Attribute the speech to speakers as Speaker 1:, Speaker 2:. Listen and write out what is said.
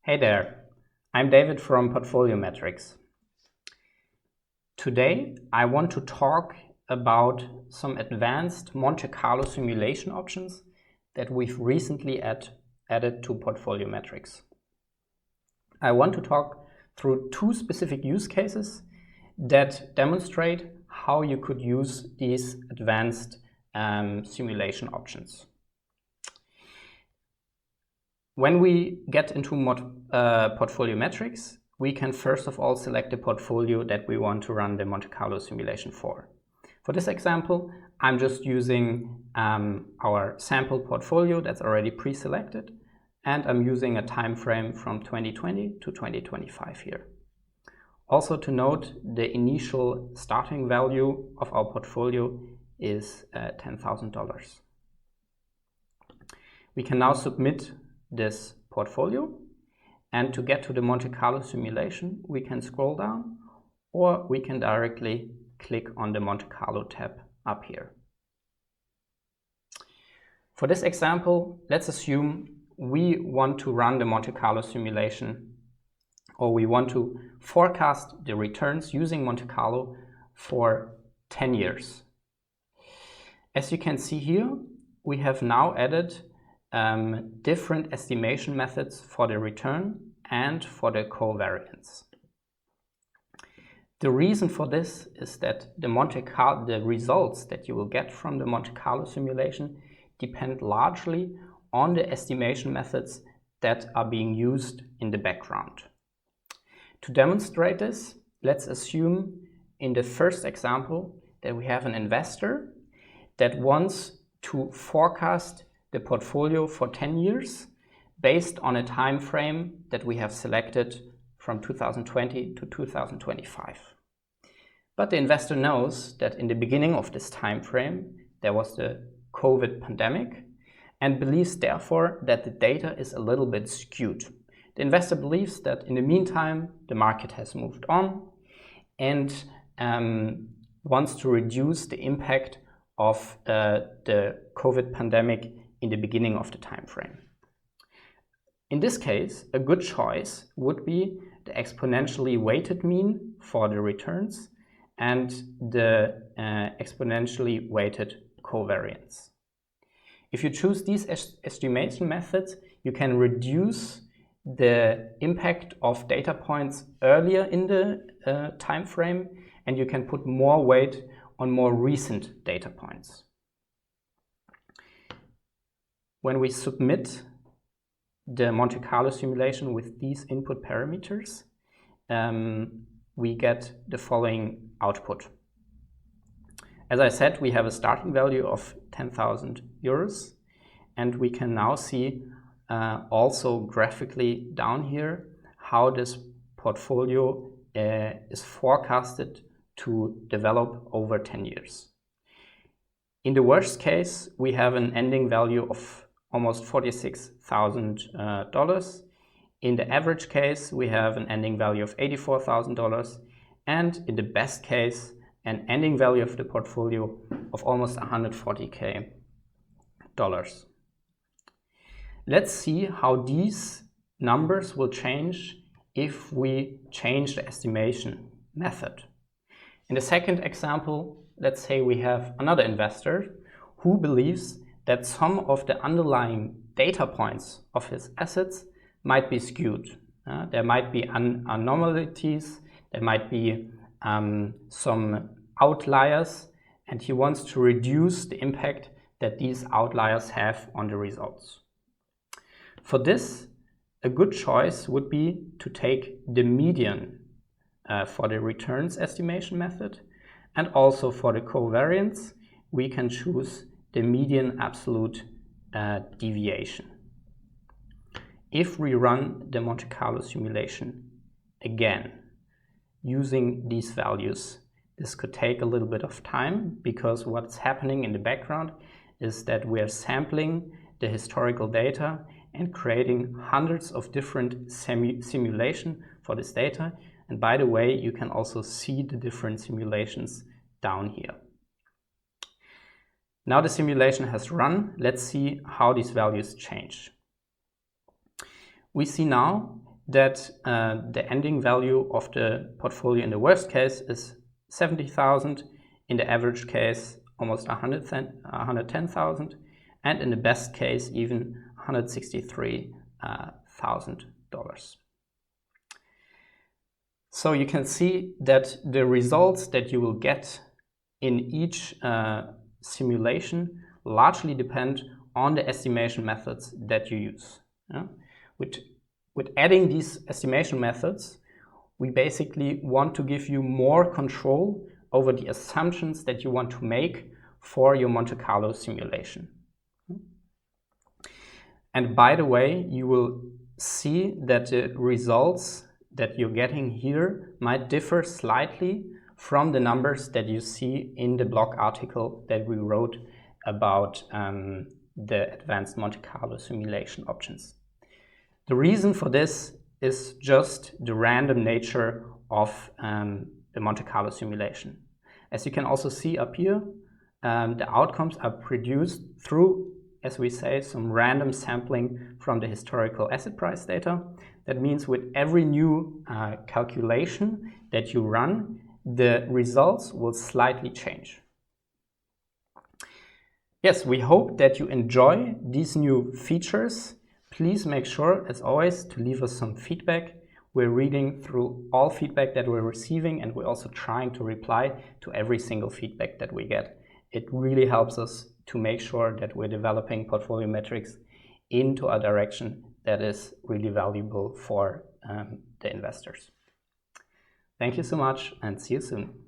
Speaker 1: Hey there, I'm David from Portfoliometrics. Today I want to talk about some advanced Monte Carlo simulation options that we've recently added to Portfoliometrics. I want to talk through two specific use cases that demonstrate how you could use these advanced simulation options. When we get into Portfoliometrics, we can first of all select the portfolio that we want to run the Monte Carlo simulation for. For this example, I'm just using our sample portfolio that's already pre-selected, and I'm using a time frame from 2020 to 2025 here. Also to note, the initial starting value of our portfolio is $10,000. We can now submit this portfolio, and to get to the Monte Carlo simulation we can scroll down, or we can directly click on the Monte Carlo tab up here. For this example, let's assume we want to run the Monte Carlo simulation, or we want to forecast the returns using Monte Carlo for 10 years. As you can see here, we have now added different estimation methods for the return and for the covariance. The reason for this is that the results that you will get from the Monte Carlo simulation depend largely on the estimation methods that are being used in the background. To demonstrate this, let's assume in the first example that we have an investor that wants to forecast the portfolio for 10 years based on a time frame that we have selected from 2020 to 2025. But the investor knows that in the beginning of this time frame there was the COVID pandemic, and believes therefore that the data is a little bit skewed. The investor believes that in the meantime the market has moved on and wants to reduce the impact of the COVID pandemic in the beginning of the time frame. In this case, a good choice would be the exponentially weighted mean for the returns and the exponentially weighted covariance. If you choose these estimation methods, you can reduce the impact of data points earlier in the time frame, and you can put more weight on more recent data points. When we submit the Monte Carlo simulation with these input parameters, we get the following output. As I said, we have a starting value of 10,000 euros, and we can now see also graphically down here how this portfolio is forecasted to develop over 10 years. In the worst case, we have an ending value of almost $46,000. In the average case, we have an ending value of $84,000, and in the best case, an ending value of the portfolio of almost $140K. Let's see how these numbers will change if we change the estimation method. In the second example, let's say we have another investor who believes that some of the underlying data points of his assets might be skewed. There might be anomalies, there might be some outliers, and he wants to reduce the impact that these outliers have on the results. For this, a good choice would be to take the median for the returns estimation method, and also for the covariance we can choose the median absolute deviation. If we run the Monte Carlo simulation again using these values, this could take a little bit of time, because what's happening in the background is that we are sampling the historical data and creating hundreds of different simulations for this data. And by the way, you can also see the different simulations down here. Now the simulation has run. Let's see how these values change. We see now that the ending value of the portfolio in the worst case is 70,000, in the average case almost 110,000, and in the best case even $163,000. So you can see that the results that you will get in each simulation largely depend on the estimation methods that you use. Yeah? With adding these estimation methods, we basically want to give you more control over the assumptions that you want to make for your Monte Carlo simulation. And by the way, you will see that the results that you're getting here might differ slightly from the numbers that you see in the blog article that we wrote about the advanced Monte Carlo simulation options. The reason for this is just the random nature of the Monte Carlo simulation. As you can also see up here, the outcomes are produced through, as we say, some random sampling from the historical asset price data. That means with every new calculation that you run, the results will slightly change. Yes, we hope that you enjoy these new features. Please make sure, as always, to leave us some feedback. We're reading through all feedback that we're receiving, and we're also trying to reply to every single feedback that we get. It really helps us to make sure that we're developing Portfoliometrics into a direction that is really valuable for the investors. Thank you so much, and see you soon.